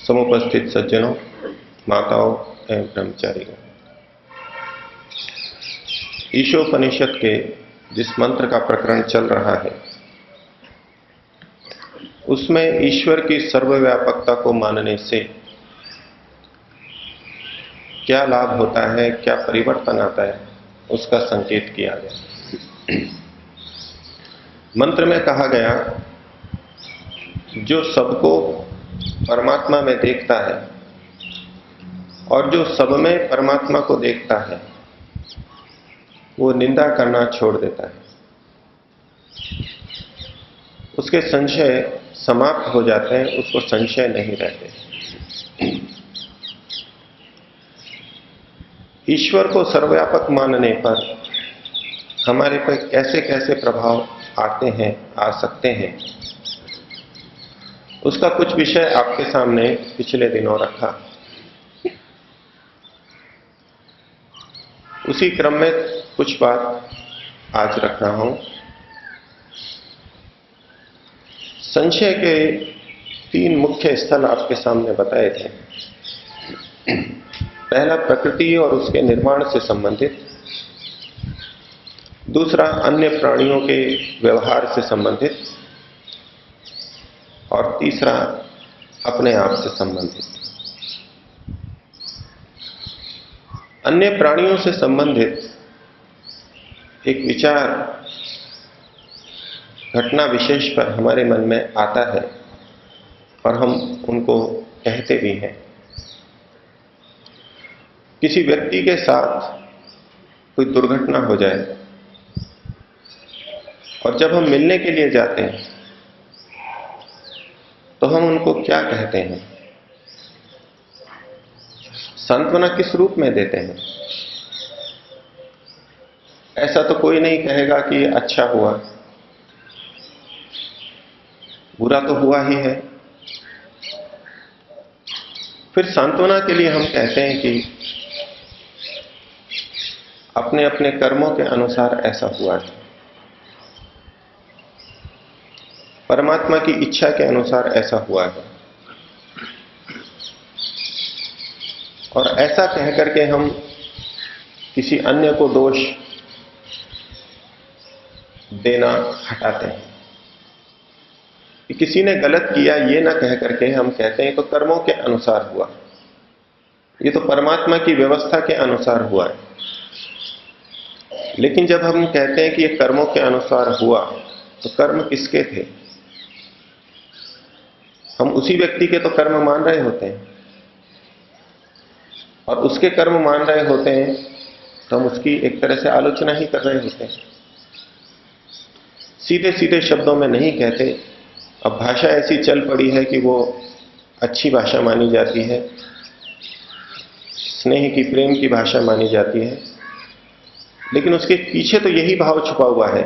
समुपस्थित सज्जनों, माताओं एवं ब्रह्मचारियों, ईशोपनिषद के जिस मंत्र का प्रकरण चल रहा है उसमें ईश्वर की सर्वव्यापकता को मानने से क्या लाभ होता है, क्या परिवर्तन आता है, उसका संकेत किया गया। मंत्र में कहा गया, जो सबको परमात्मा में देखता है और जो सब में परमात्मा को देखता है वो निंदा करना छोड़ देता है, उसके संशय समाप्त हो जाते हैं, उसको संशय नहीं रहते। ईश्वर को सर्वव्यापक मानने पर हमारे पर कैसे कैसे प्रभाव आते हैं, आ सकते हैं, उसका कुछ विषय आपके सामने पिछले दिनों रखा। उसी क्रम में कुछ बात आज रख रहा हूं। संशय के 3 मुख्य स्थल आपके सामने बताए थे। पहला प्रकृति और उसके निर्माण से संबंधित, दूसरा अन्य प्राणियों के व्यवहार से संबंधित और तीसरा अपने आप से संबंधित। अन्य प्राणियों से संबंधित एक विचार घटना विशेष पर हमारे मन में आता है और हम उनको कहते भी हैं। किसी व्यक्ति के साथ कोई दुर्घटना हो जाए और जब हम मिलने के लिए जाते हैं तो हम उनको क्या कहते हैं, सांत्वना किस रूप में देते हैं? ऐसा तो कोई नहीं कहेगा कि अच्छा हुआ, बुरा तो हुआ ही है। फिर सांत्वना के लिए हम कहते हैं कि अपने अपने कर्मों के अनुसार ऐसा हुआ है, परमात्मा की इच्छा के अनुसार ऐसा हुआ है। और ऐसा कह करके हम किसी अन्य को दोष देना हटाते हैं कि किसी ने गलत किया, ये ना कह करके हम कहते हैं तो कर्मों के अनुसार हुआ, ये तो परमात्मा की व्यवस्था के अनुसार हुआ है। लेकिन जब हम कहते हैं कि ये कर्मों के अनुसार हुआ, तो कर्म किसके थे? हम उसी व्यक्ति के तो कर्म मान रहे होते हैं, और उसके कर्म मान रहे होते हैं तो हम उसकी एक तरह से आलोचना ही कर रहे होते हैं। सीधे सीधे शब्दों में नहीं कहते। अब भाषा ऐसी चल पड़ी है कि वो अच्छी भाषा मानी जाती है, स्नेह की, प्रेम की भाषा मानी जाती है, लेकिन उसके पीछे तो यही भाव छुपा हुआ है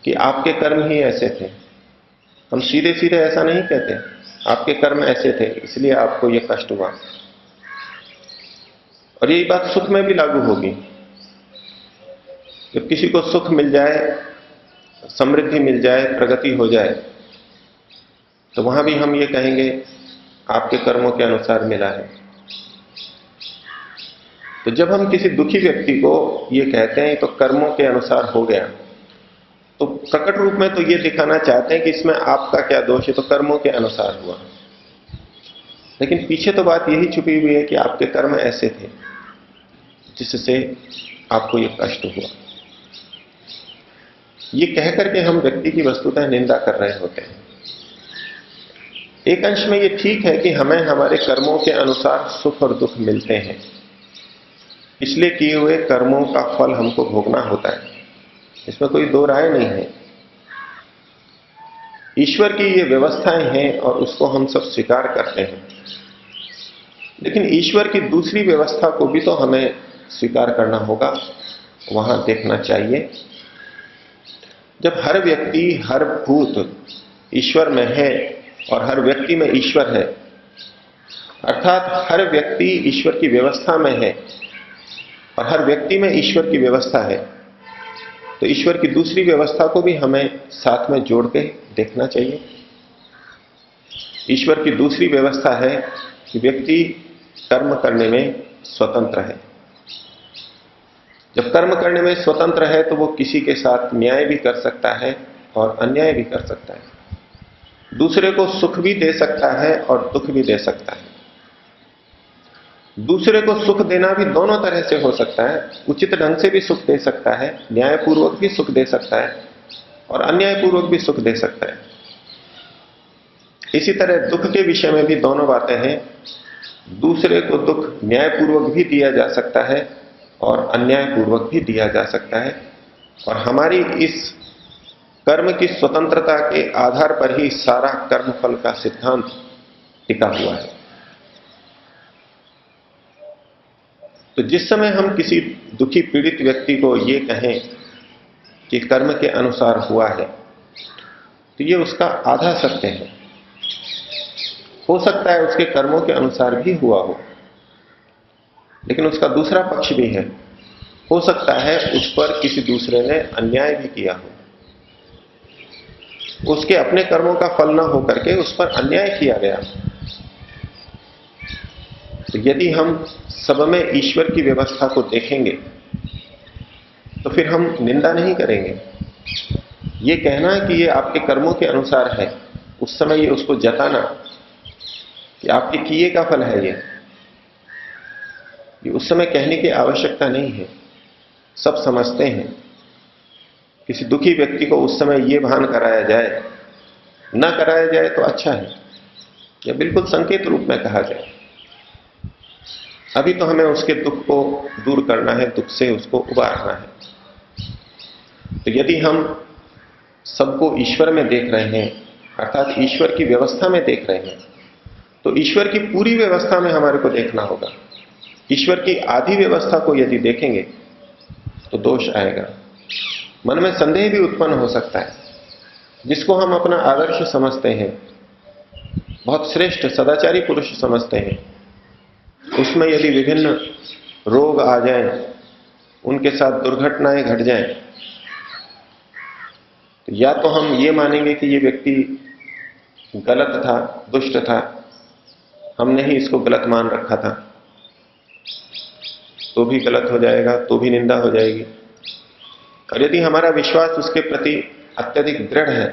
कि आपके कर्म ही ऐसे थे, हम सीधे सीधे ऐसा नहीं कहते, आपके कर्म ऐसे थे इसलिए आपको ये कष्ट हुआ। और यही बात सुख में भी लागू होगी। जब किसी को सुख मिल जाए, समृद्धि मिल जाए, प्रगति हो जाए, तो वहां भी हम ये कहेंगे आपके कर्मों के अनुसार मिला है। तो जब हम किसी दुखी व्यक्ति को ये कहते हैं तो कर्मों के अनुसार हो गया, तो प्रकट रूप में तो ये दिखाना चाहते हैं कि इसमें आपका क्या दोष है, तो कर्मों के अनुसार हुआ। लेकिन पीछे तो बात यही छुपी हुई है कि आपके कर्म ऐसे थे जिससे आपको ये कष्ट हुआ। ये कह करके हम व्यक्ति की वस्तुतः निंदा कर रहे होते हैं। एक अंश में ये ठीक है कि हमें हमारे कर्मों के अनुसार सुख और दुख मिलते हैं, इसलिए किए हुए कर्मों का फल हमको भोगना होता है, इसमें कोई दो राय नहीं है। ईश्वर की ये व्यवस्थाएं हैं और उसको हम सब स्वीकार करते हैं, लेकिन ईश्वर की दूसरी व्यवस्था को भी तो हमें स्वीकार करना होगा, वहां देखना चाहिए। जब हर व्यक्ति, हर भूत ईश्वर में है और हर व्यक्ति में ईश्वर है, अर्थात हर व्यक्ति ईश्वर की व्यवस्था में है और हर व्यक्ति में ईश्वर की व्यवस्था है, तो ईश्वर की दूसरी व्यवस्था को भी हमें साथ में जोड़ के देखना चाहिए। ईश्वर की दूसरी व्यवस्था है कि व्यक्ति कर्म करने में स्वतंत्र है। जब कर्म करने में स्वतंत्र है तो वो किसी के साथ न्याय भी कर सकता है और अन्याय भी कर सकता है। दूसरे को सुख भी दे सकता है और दुख भी दे सकता है। दूसरे को सुख देना भी दोनों तरह से हो सकता है, उचित ढंग से भी सुख दे सकता है, न्यायपूर्वक भी सुख दे सकता है और अन्यायपूर्वक भी सुख दे सकता है। इसी तरह दुख के विषय में भी दोनों बातें हैं। दूसरे को दुख न्यायपूर्वक भी दिया जा सकता है और अन्यायपूर्वक भी दिया जा सकता है, और हमारी इस कर्म की स्वतंत्रता के आधार पर ही सारा कर्मफल का सिद्धांत टिका हुआ है। तो जिस समय हम किसी दुखी पीड़ित व्यक्ति को ये कहें कि कर्म के अनुसार हुआ है, तो ये उसका आधा सत्य है। हो सकता है उसके कर्मों के अनुसार भी हुआ हो, लेकिन उसका दूसरा पक्ष भी है। हो सकता है उस पर किसी दूसरे ने अन्याय भी किया हो, उसके अपने कर्मों का फल न होकर के उस पर अन्याय किया गया। तो यदि हम सब में ईश्वर की व्यवस्था को देखेंगे तो फिर हम निंदा नहीं करेंगे। ये कहना कि ये आपके कर्मों के अनुसार है, उस समय ये उसको जताना कि आपके किए का फल है, ये उस समय कहने की आवश्यकता नहीं है। सब समझते हैं। किसी दुखी व्यक्ति को उस समय ये भान कराया जाए, ना कराया जाए तो अच्छा है, या बिल्कुल संकेत रूप में कहा जाए। अभी तो हमें उसके दुख को दूर करना है, दुख से उसको उबारना है। तो यदि हम सबको ईश्वर में देख रहे हैं, अर्थात ईश्वर की व्यवस्था में देख रहे हैं, तो ईश्वर की पूरी व्यवस्था में हमारे को देखना होगा। ईश्वर की आधी व्यवस्था को यदि देखेंगे तो दोष आएगा। मन में संदेह भी उत्पन्न हो सकता है। जिसको हम अपना आदर्श समझते हैं, बहुत श्रेष्ठ सदाचारी पुरुष समझते हैं, उसमें यदि विभिन्न रोग आ जाएं, उनके साथ दुर्घटनाएं घट जाएं, तो या तो हम ये मानेंगे कि ये व्यक्ति गलत था, दुष्ट था, हमने ही इसको गलत मान रखा था, तो भी गलत हो जाएगा, तो भी निंदा हो जाएगी। और यदि हमारा विश्वास उसके प्रति अत्यधिक दृढ़ है,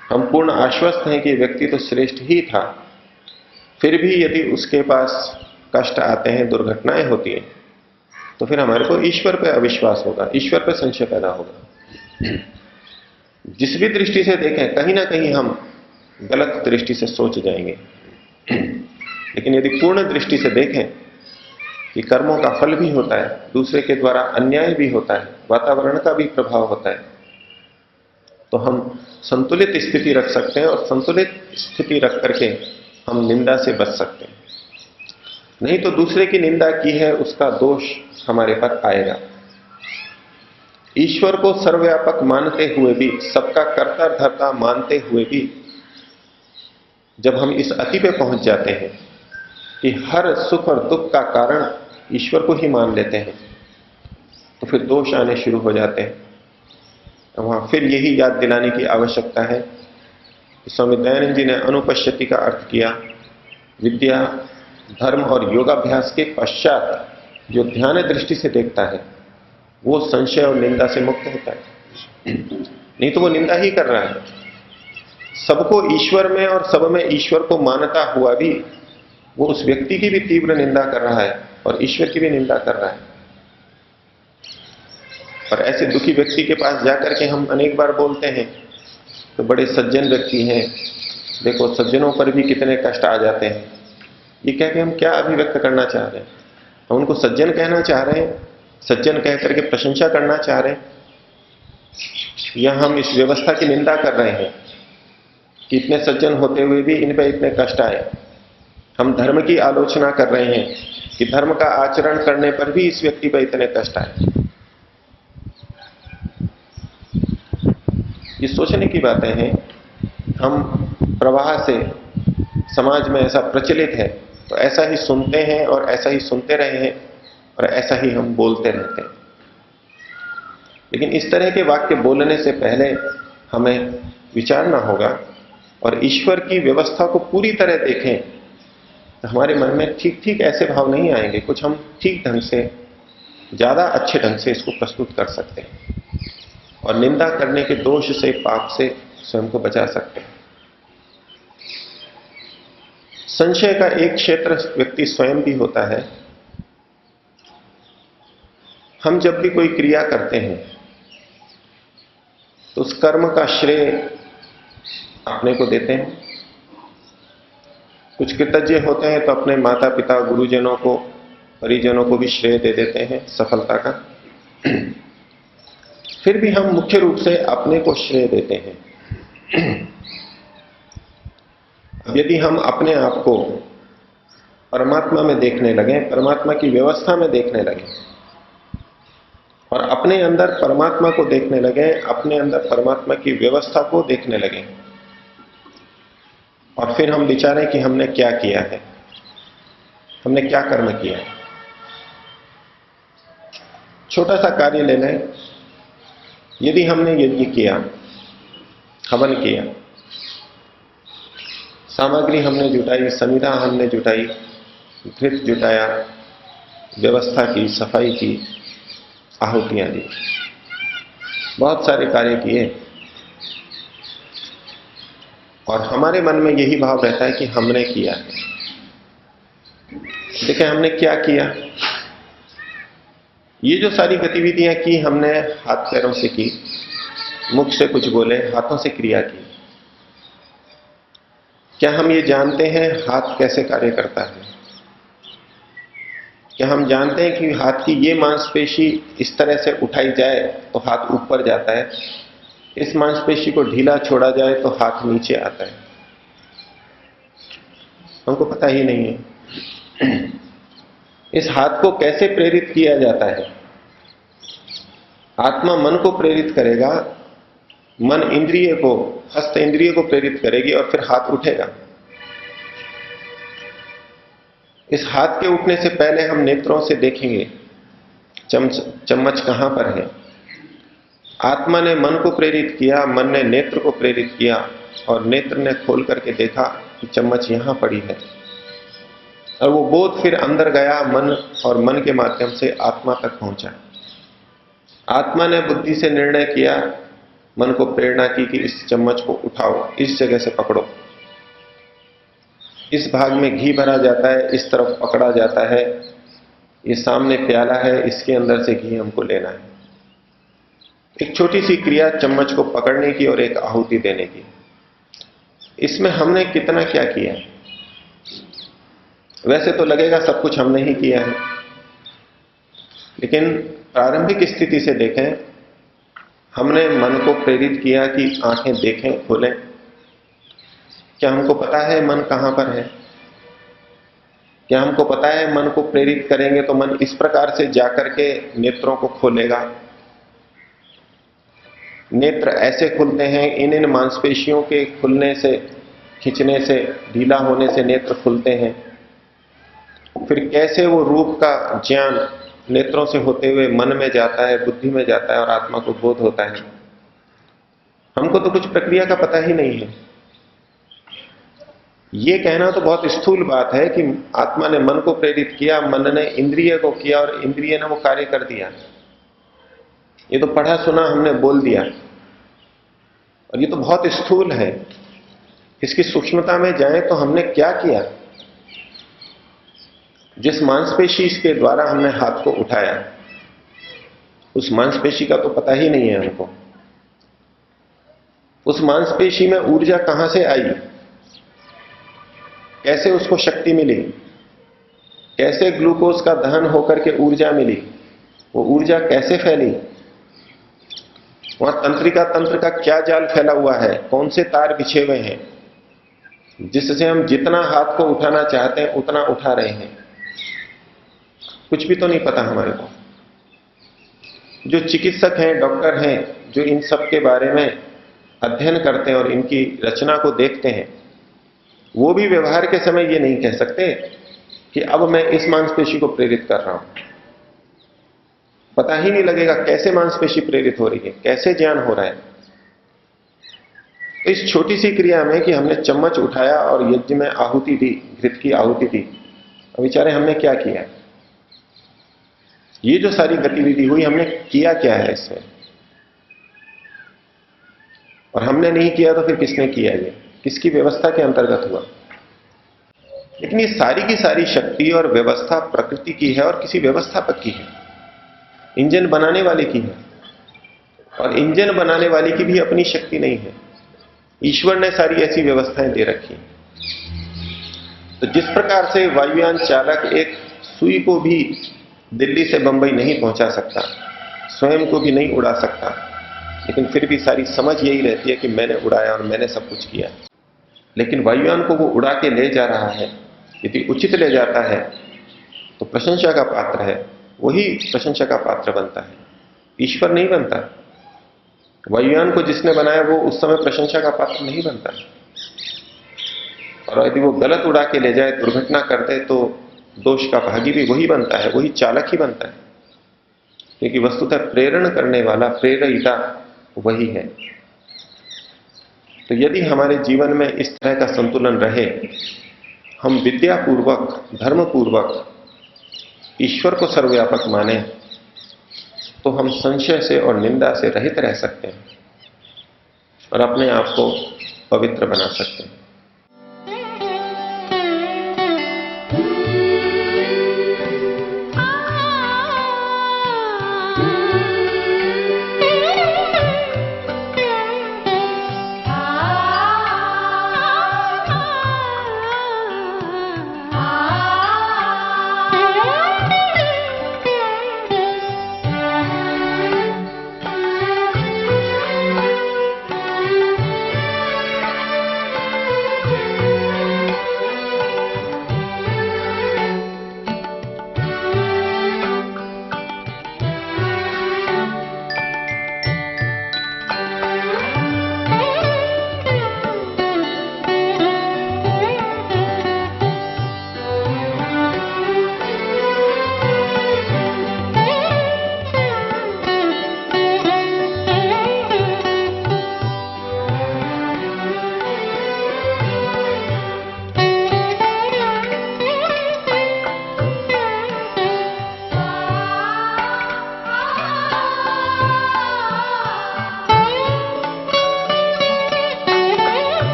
हम पूर्ण आश्वस्त हैं कि ये व्यक्ति तो श्रेष्ठ ही था, फिर भी यदि उसके पास कष्ट आते हैं, दुर्घटनाएं होती हैं, तो फिर हमारे को ईश्वर पर अविश्वास होगा, ईश्वर पर संशय पैदा होगा। जिस भी दृष्टि से देखें, कहीं ना कहीं हम गलत दृष्टि से सोच जाएंगे। लेकिन यदि पूर्ण दृष्टि से देखें कि कर्मों का फल भी होता है, दूसरे के द्वारा अन्याय भी होता है, वातावरण का भी प्रभाव होता है, तो हम संतुलित स्थिति रख सकते हैं, और संतुलित स्थिति रख करके हम निंदा से बच सकते हैं। नहीं तो दूसरे की निंदा की है, उसका दोष हमारे पर आएगा। ईश्वर को सर्वव्यापक मानते हुए भी, सबका कर्ता धर्ता मानते हुए भी, जब हम इस अति पे पहुंच जाते हैं कि हर सुख और दुख का कारण ईश्वर को ही मान लेते हैं, तो फिर दोष आने शुरू हो जाते हैं। तो वहां फिर यही याद दिलाने की आवश्यकता है कि स्वामी दयानंद जी ने अनुपश्यति का अर्थ किया, विद्या, धर्म और योगाभ्यास के पश्चात जो ध्यान दृष्टि से देखता है वो संशय और निंदा से मुक्त होता है। नहीं तो वो निंदा ही कर रहा है। सबको ईश्वर में और सब में ईश्वर को मानता हुआ भी वो उस व्यक्ति की भी तीव्र निंदा कर रहा है और ईश्वर की भी निंदा कर रहा है। और ऐसे दुखी व्यक्ति के पास जाकर के हम अनेक बार बोलते हैं तो बड़े सज्जन व्यक्ति हैं, देखो सज्जनों पर भी कितने कष्ट आ जाते हैं। ये कह के हम क्या अभिव्यक्त करना चाह रहे हैं? हम उनको सज्जन कहना चाह रहे हैं, सज्जन कह करके प्रशंसा करना चाह रहे हैं, या हम इस व्यवस्था की निंदा कर रहे हैं कि इतने सज्जन होते हुए भी इन पर इतने कष्ट आए? हम धर्म की आलोचना कर रहे हैं कि धर्म का आचरण करने पर भी इस व्यक्ति पर इतने कष्ट आए। ये सोचने की बातें हैं। हम प्रवाह से समाज में ऐसा प्रचलित है तो ऐसा ही सुनते हैं और ऐसा ही सुनते रहे हैं और ऐसा ही हम बोलते रहते हैं। लेकिन इस तरह के वाक्य बोलने से पहले हमें विचारना होगा और ईश्वर की व्यवस्था को पूरी तरह देखें तो हमारे मन में ठीक ठीक ऐसे भाव नहीं आएंगे। कुछ हम ठीक ढंग से, ज्यादा अच्छे ढंग से इसको प्रस्तुत कर सकते हैं और निंदा करने के दोष से, पाप से स्वयं को बचा सकते हैं। संशय का एक क्षेत्र व्यक्ति स्वयं भी होता है। हम जब भी कोई क्रिया करते हैं तो उस कर्म का श्रेय अपने को देते हैं। कुछ कृतज्ञ होते हैं तो अपने माता पिता, गुरुजनों को, परिजनों को भी श्रेय दे देते हैं सफलता का। फिर भी हम मुख्य रूप से अपने को श्रेय देते हैं। यदि हम अपने आप को परमात्मा में देखने लगे, परमात्मा की व्यवस्था में देखने लगे और अपने अंदर परमात्मा को देखने लगे, अपने अंदर परमात्मा की व्यवस्था को देखने लगे और फिर हम विचारें कि हमने क्या किया है, हमने क्या कर्म किया है। छोटा सा कार्य ले लें। यदि हमने यज्ञ किया, हवन किया, सामग्री हमने जुटाई, समिधा हमने जुटाई, घृत जुटाया, व्यवस्था की, सफाई की, आहुतियां दी, बहुत सारे कार्य किए और हमारे मन में यही भाव रहता है कि हमने किया है। देखिए हमने क्या किया। ये जो सारी गतिविधियां की हमने हाथ पैरों से की, मुख से कुछ बोले, हाथों से क्रिया की। क्या हम ये जानते हैं हाथ कैसे कार्य करता है? क्या हम जानते हैं कि हाथ की ये मांसपेशी इस तरह से उठाई जाए तो हाथ ऊपर जाता है, इस मांसपेशी को ढीला छोड़ा जाए तो हाथ नीचे आता है? हमको पता ही नहीं है। इस हाथ को कैसे प्रेरित किया जाता है? आत्मा मन को प्रेरित करेगा, मन इंद्रिय को, हस्त इंद्रिय को प्रेरित करेगी और फिर हाथ उठेगा। इस हाथ के उठने से पहले हम नेत्रों से देखेंगे चम्मच कहां पर है। आत्मा ने मन को प्रेरित किया, मन ने नेत्र को प्रेरित किया और नेत्र ने खोल करके देखा कि चम्मच यहां पड़ी है और वो बोध फिर अंदर गया मन और मन के माध्यम से आत्मा तक पहुंचा। आत्मा ने बुद्धि से निर्णय किया, मन को प्रेरणा की कि इस चम्मच को उठाओ, इस जगह से पकड़ो, इस भाग में घी भरा जाता है, इस तरफ पकड़ा जाता है, ये सामने प्याला है, इसके अंदर से घी हमको लेना है। एक छोटी सी क्रिया चम्मच को पकड़ने की और एक आहुति देने की। इसमें हमने कितना क्या किया? वैसे तो लगेगा सब कुछ हमने ही किया है, लेकिन प्रारंभिक स्थिति से देखें, हमने मन को प्रेरित किया कि आंखें देखें, खोलें। क्या हमको पता है मन कहां पर है? क्या हमको पता है मन को प्रेरित करेंगे तो मन इस प्रकार से जाकर के नेत्रों को खोलेगा? नेत्र ऐसे खुलते हैं, इन मांसपेशियों के खुलने से, खिंचने से, ढीला होने से नेत्र खुलते हैं। फिर कैसे वो रूप का ज्ञान नेत्रों से होते हुए मन में जाता है, बुद्धि में जाता है और आत्मा को बोध होता है, हमको तो कुछ प्रक्रिया का पता ही नहीं है। ये कहना तो बहुत स्थूल बात है कि आत्मा ने मन को प्रेरित किया, मन ने इंद्रिय को किया और इंद्रिय ने वो कार्य कर दिया। ये तो पढ़ा सुना हमने बोल दिया, और ये तो बहुत स्थूल है। इसकी सूक्ष्मता में जाएं तो हमने क्या किया। जिस मांसपेशी के द्वारा हमने हाथ को उठाया, उस मांसपेशी का तो पता ही नहीं है हमको। उस मांसपेशी में ऊर्जा कहां से आई, कैसे उसको शक्ति मिली, कैसे ग्लूकोज का दहन होकर के ऊर्जा मिली, वो ऊर्जा कैसे फैली, वहां तंत्रिका तंत्र का क्या जाल फैला हुआ है, कौन से तार बिछे हुए हैं जिससे हम जितना हाथ को उठाना चाहते हैं उतना उठा रहे हैं। कुछ भी तो नहीं पता हमारे को। जो चिकित्सक हैं, डॉक्टर हैं, जो इन सब के बारे में अध्ययन करते हैं और इनकी रचना को देखते हैं, वो भी व्यवहार के समय ये नहीं कह सकते कि अब मैं इस मांसपेशी को प्रेरित कर रहा हूं। पता ही नहीं लगेगा कैसे मांसपेशी प्रेरित हो रही है, कैसे ज्ञान हो रहा है। तो इस छोटी सी क्रिया में कि हमने चम्मच उठाया और यज्ञ में आहुति दी, घृत की आहुति दी, अब विचारे हमने क्या किया। ये जो सारी गतिविधि हुई, हमने किया क्या है इसमें, और हमने नहीं किया तो फिर किसने किया, ये किसकी व्यवस्था के अंतर्गत हुआ। लेकिन ये सारी की सारी शक्ति और व्यवस्था प्रकृति की है और किसी व्यवस्थापक की है, इंजन बनाने वाले की है। और इंजन बनाने वाले की भी अपनी शक्ति नहीं है, ईश्वर ने सारी ऐसी व्यवस्थाएं दे रखी। तो जिस प्रकार से वायुयान चालक एक सुई को भी दिल्ली से बंबई नहीं पहुंचा सकता, स्वयं को भी नहीं उड़ा सकता, लेकिन फिर भी सारी समझ यही रहती है कि मैंने उड़ाया और मैंने सब कुछ किया। लेकिन वायुयान को वो उड़ा के ले जा रहा है, यदि उचित ले जाता है तो प्रशंसा का पात्र है, वही प्रशंसा का पात्र बनता है, ईश्वर नहीं बनता। वायुयान को जिसने बनाया वो उस समय प्रशंसा का पात्र नहीं बनता। और यदि वो गलत उड़ा के ले जाए, दुर्घटना कर दे, तो दोष का भागी भी वही बनता है, वही चालक ही बनता है, क्योंकि वस्तुतः प्रेरण करने वाला, प्रेरयिता वही है। तो यदि हमारे जीवन में इस तरह का संतुलन रहे, हम विद्यापूर्वक, धर्मपूर्वक ईश्वर को सर्वव्यापक माने, तो हम संशय से और निंदा से रहित रह सकते हैं और अपने आप को पवित्र बना सकते हैं।